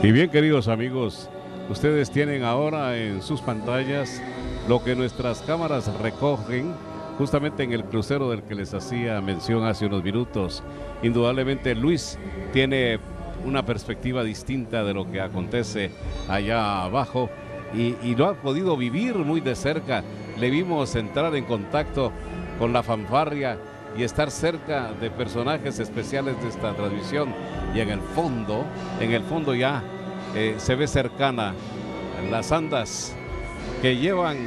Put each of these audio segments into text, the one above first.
Y bien, queridos amigos, ustedes tienen ahora en sus pantallas lo que nuestras cámaras recogen justamente en el crucero del que les hacía mención hace unos minutos. Indudablemente Luis tiene una perspectiva distinta de lo que acontece allá abajo y lo ha podido vivir muy de cerca. Le vimos entrar en contacto con la fanfarria y estar cerca de personajes especiales de esta transmisión, y en el fondo ya se ve cercana las andas que llevan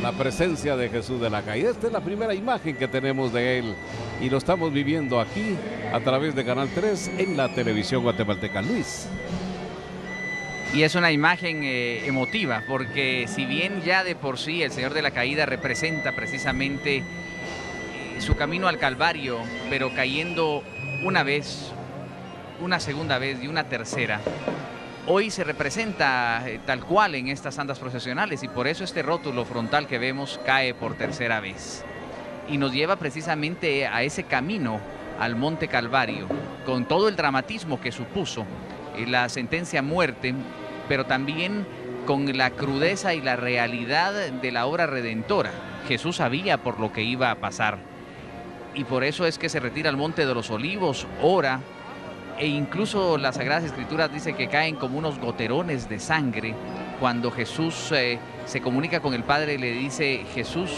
la presencia de Jesús de la Caída. Esta es la primera imagen que tenemos de él y lo estamos viviendo aquí a través de Canal 3 en la televisión guatemalteca. Luis. Y es una imagen emotiva, porque si bien ya de por sí el Señor de la Caída representa precisamente su camino al Calvario, pero cayendo una vez, una segunda vez y una tercera, hoy se representa tal cual en estas andas procesionales, y por eso este rótulo frontal que vemos cae por tercera vez. Y nos lleva precisamente a ese camino al Monte Calvario, con todo el dramatismo que supuso la sentencia a muerte, pero también con la crudeza y la realidad de la obra redentora. Jesús sabía por lo que iba a pasar, y por eso es que se retira al Monte de los Olivos, ora, e incluso las Sagradas Escrituras dice que caen como unos goterones de sangre cuando Jesús se comunica con el Padre y le dice: Jesús,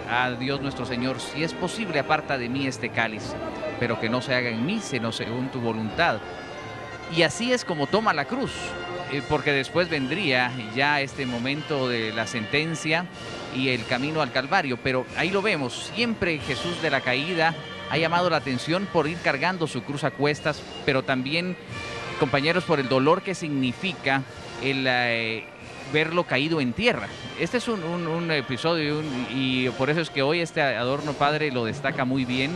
a Dios nuestro Señor, si es posible, aparta de mí este cáliz, pero que no se haga en mí, sino según tu voluntad. Y así es como toma la cruz, porque después vendría ya este momento de la sentencia y el camino al Calvario. Pero ahí lo vemos, siempre Jesús de la Caída ha llamado la atención por ir cargando su cruz a cuestas, pero también, compañeros, por el dolor que significa el verlo caído en tierra. Este es un episodio y por eso es que hoy este adorno, padre, lo destaca muy bien,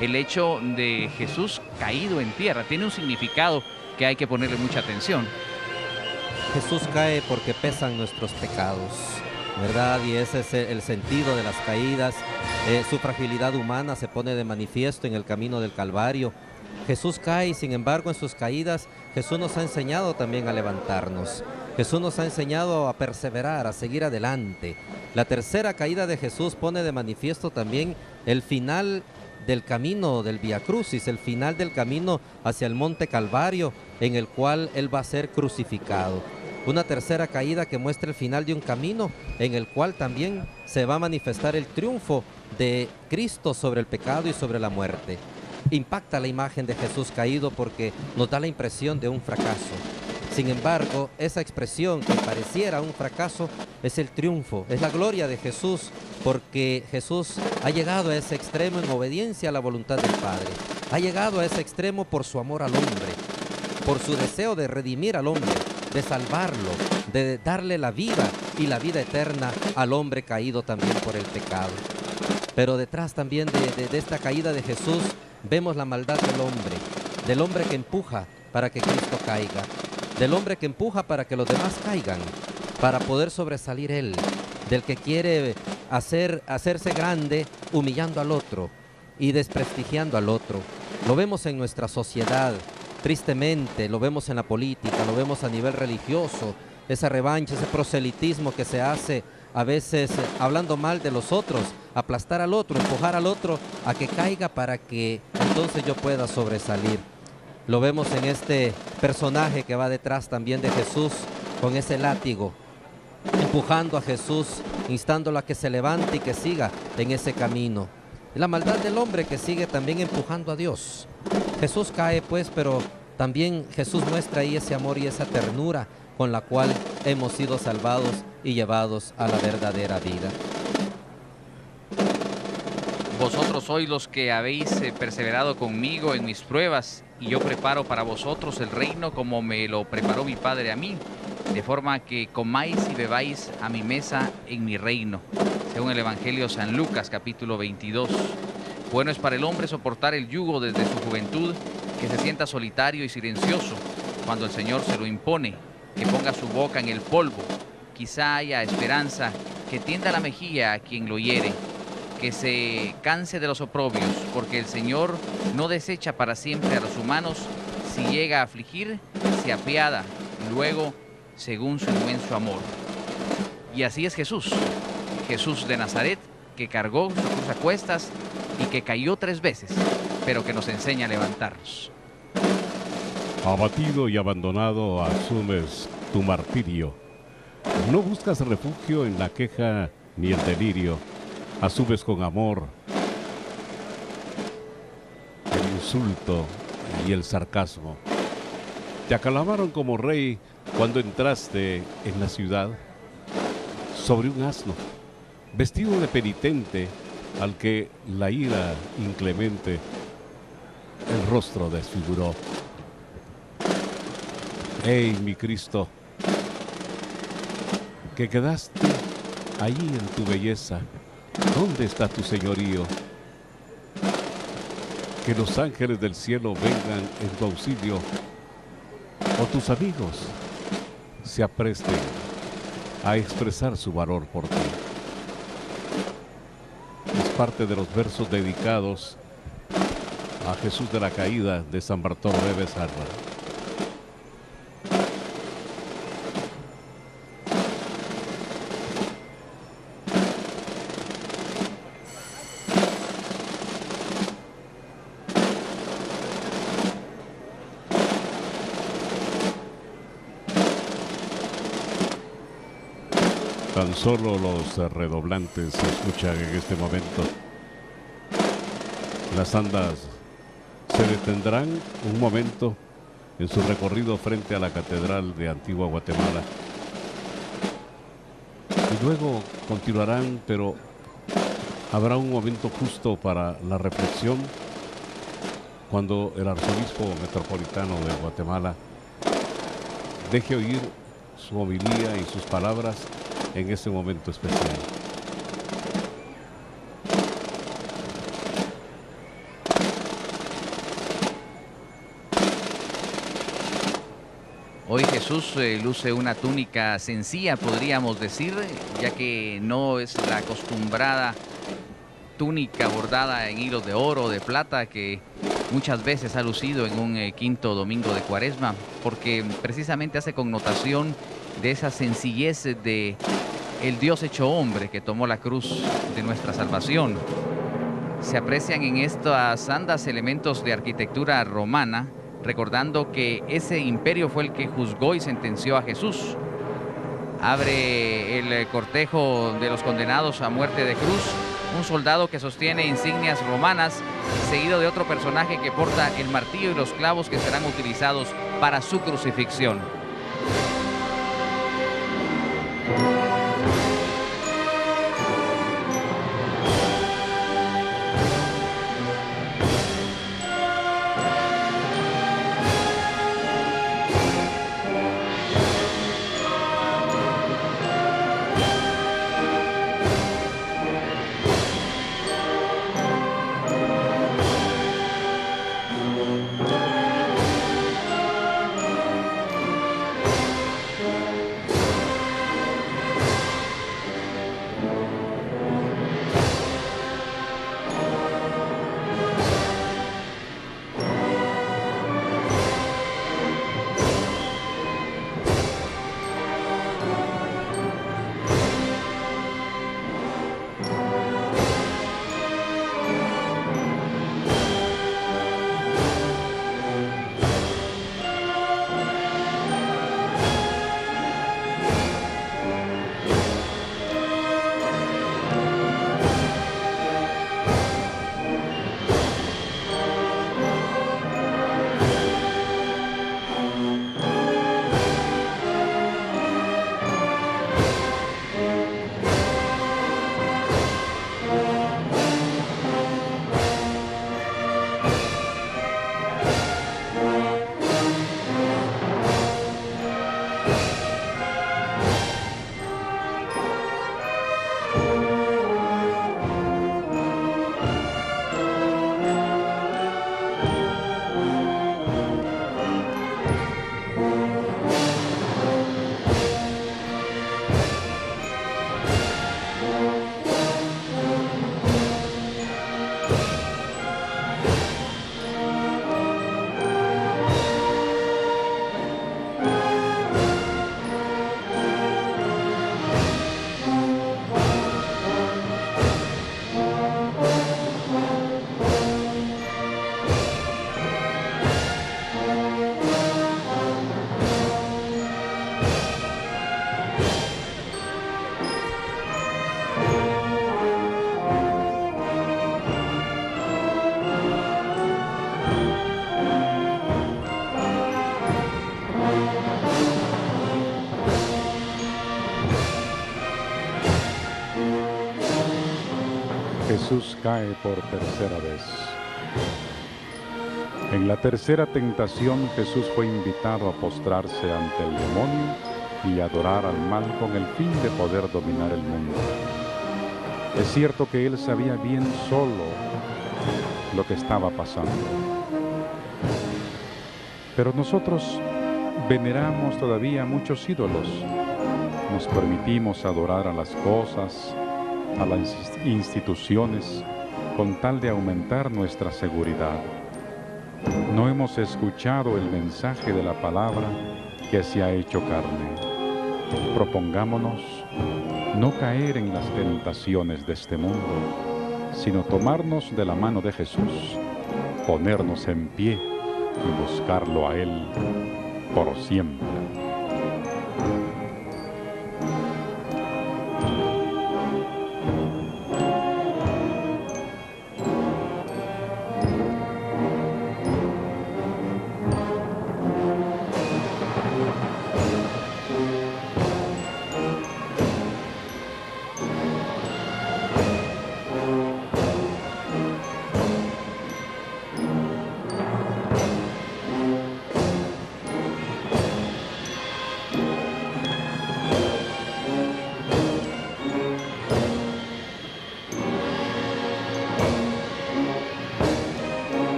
el hecho de Jesús caído en tierra. Tiene un significado que hay que ponerle mucha atención. Jesús cae porque pesan nuestros pecados, ¿verdad? Y ese es el sentido de las caídas. Su fragilidad humana se pone de manifiesto en el camino del Calvario. Jesús cae y, sin embargo, en sus caídas Jesús nos ha enseñado también a levantarnos. Jesús nos ha enseñado a perseverar, a seguir adelante. La tercera caída de Jesús pone de manifiesto también el final del camino del Vía Crucis, el final del camino hacia el Monte Calvario, en el cual Él va a ser crucificado. Una tercera caída que muestra el final de un camino en el cual también se va a manifestar el triunfo de Cristo sobre el pecado y sobre la muerte. Impacta la imagen de Jesús caído porque nos da la impresión de un fracaso. Sin embargo, esa expresión que pareciera un fracaso es el triunfo, es la gloria de Jesús, porque Jesús ha llegado a ese extremo en obediencia a la voluntad del Padre. Ha llegado a ese extremo por su amor al hombre, por su deseo de redimir al hombre, de salvarlo, de darle la vida y la vida eterna al hombre caído también por el pecado. Pero detrás también de esta caída de Jesús vemos la maldad del hombre que empuja para que Cristo caiga, del hombre que empuja para que los demás caigan, para poder sobresalir él, del que quiere hacerse grande humillando al otro y desprestigiando al otro. Lo vemos en nuestra sociedad, tristemente, lo vemos en la política, lo vemos a nivel religioso, esa revancha, ese proselitismo que se hace a veces hablando mal de los otros, aplastar al otro, empujar al otro a que caiga para que entonces yo pueda sobresalir. Lo vemos en este personaje que va detrás también de Jesús con ese látigo, empujando a Jesús, instándolo a que se levante y que siga en ese camino. La maldad del hombre que sigue también empujando a Dios. Jesús cae pues, pero también Jesús muestra ahí ese amor y esa ternura con la cual hemos sido salvados y llevados a la verdadera vida. Vosotros sois los que habéis perseverado conmigo en mis pruebas, y yo preparo para vosotros el reino como me lo preparó mi Padre a mí, de forma que comáis y bebáis a mi mesa en mi reino, según el Evangelio de San Lucas, capítulo 22. Bueno es para el hombre soportar el yugo desde su juventud, que se sienta solitario y silencioso cuando el Señor se lo impone, que ponga su boca en el polvo, quizá haya esperanza, que tienda la mejilla a quien lo hiere, que se canse de los oprobios, porque el Señor no desecha para siempre a los humanos. Si llega a afligir, se apiada luego según su inmenso amor. Y así es Jesús, Jesús de Nazaret, que cargó su cruz a cuestas y que cayó 3 veces, pero que nos enseña a levantarnos. Abatido y abandonado, asumes tu martirio. No buscas refugio en la queja ni el delirio. Asumes con amor el insulto y el sarcasmo. Te aclamaron como rey cuando entraste en la ciudad sobre un asno, vestido de penitente al que la ira inclemente el rostro desfiguró. ¡Ey, mi Cristo! Que quedaste allí en tu belleza, ¿dónde está tu señorío? Que los ángeles del cielo vengan en tu auxilio, o tus amigos se apresten a expresar su valor por ti. Es parte de los versos dedicados a Jesús de la Caída de San Bartolomé Becerra. Tan solo los redoblantes se escuchan en este momento. Las andas se detendrán un momento en su recorrido frente a la Catedral de Antigua Guatemala. Y luego continuarán, pero habrá un momento justo para la reflexión cuando el arzobispo metropolitano de Guatemala deje oír su homilía y sus palabras en ese momento especial. Hoy Jesús luce una túnica sencilla, podríamos decir, ya que no es la acostumbrada túnica bordada en hilos de oro o de plata que muchas veces ha lucido en un quinto domingo de Cuaresma, porque precisamente hace connotación de esa sencillez de el Dios hecho hombre que tomó la cruz de nuestra salvación. Se aprecian en estas andas elementos de arquitectura romana, recordando que ese imperio fue el que juzgó y sentenció a Jesús. Abre el cortejo de los condenados a muerte de cruz un soldado que sostiene insignias romanas, seguido de otro personaje que porta el martillo y los clavos que serán utilizados para su crucifixión. Jesús cae por tercera vez. En la tercera tentación, Jesús fue invitado a postrarse ante el demonio y adorar al mal con el fin de poder dominar el mundo. Es cierto que él sabía bien solo lo que estaba pasando. Pero nosotros veneramos todavía muchos ídolos. Nos permitimos adorar a las cosas, a las instituciones, con tal de aumentar nuestra seguridad. No hemos escuchado el mensaje de la palabra que se ha hecho carne. Propongámonos no caer en las tentaciones de este mundo, sino tomarnos de la mano de Jesús, ponernos en pie y buscarlo a Él por siempre.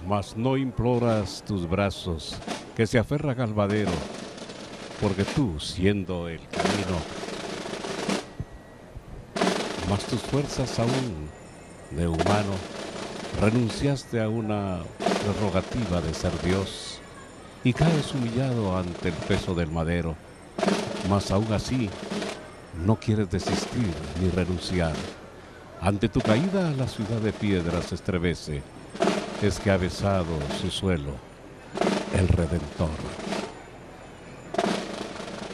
Mas no imploras tus brazos que se aferran al madero, porque tú, siendo el camino, mas tus fuerzas aún de humano, renunciaste a una prerrogativa de ser Dios y caes humillado ante el peso del madero, mas aún así no quieres desistir ni renunciar. Ante tu caída la ciudad de piedra se estremece. Es que ha besado su suelo el Redentor.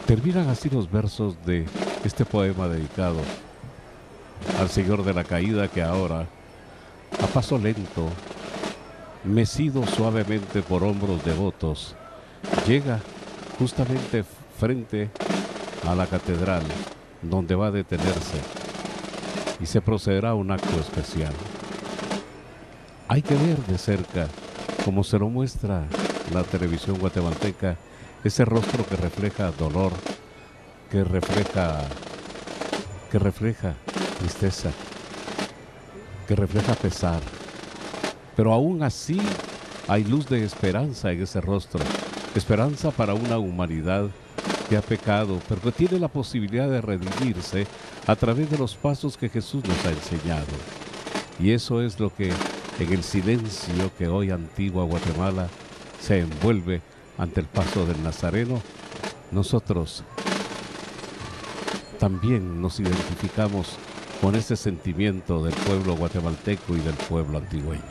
Terminan así los versos de este poema dedicado al Señor de la Caída, que ahora, a paso lento, mecido suavemente por hombros devotos, llega justamente frente a la catedral, donde va a detenerse y se procederá a un acto especial. Hay que ver de cerca, como se lo muestra la televisión guatemalteca, ese rostro que refleja dolor, que refleja tristeza, que refleja pesar. Pero aún así hay luz de esperanza en ese rostro, esperanza para una humanidad que ha pecado, pero que tiene la posibilidad de redimirse a través de los pasos que Jesús nos ha enseñado. Y eso es lo que en el silencio que hoy antigua Guatemala se envuelve ante el paso del Nazareno, nosotros también nos identificamos con ese sentimiento del pueblo guatemalteco y del pueblo antigüeño.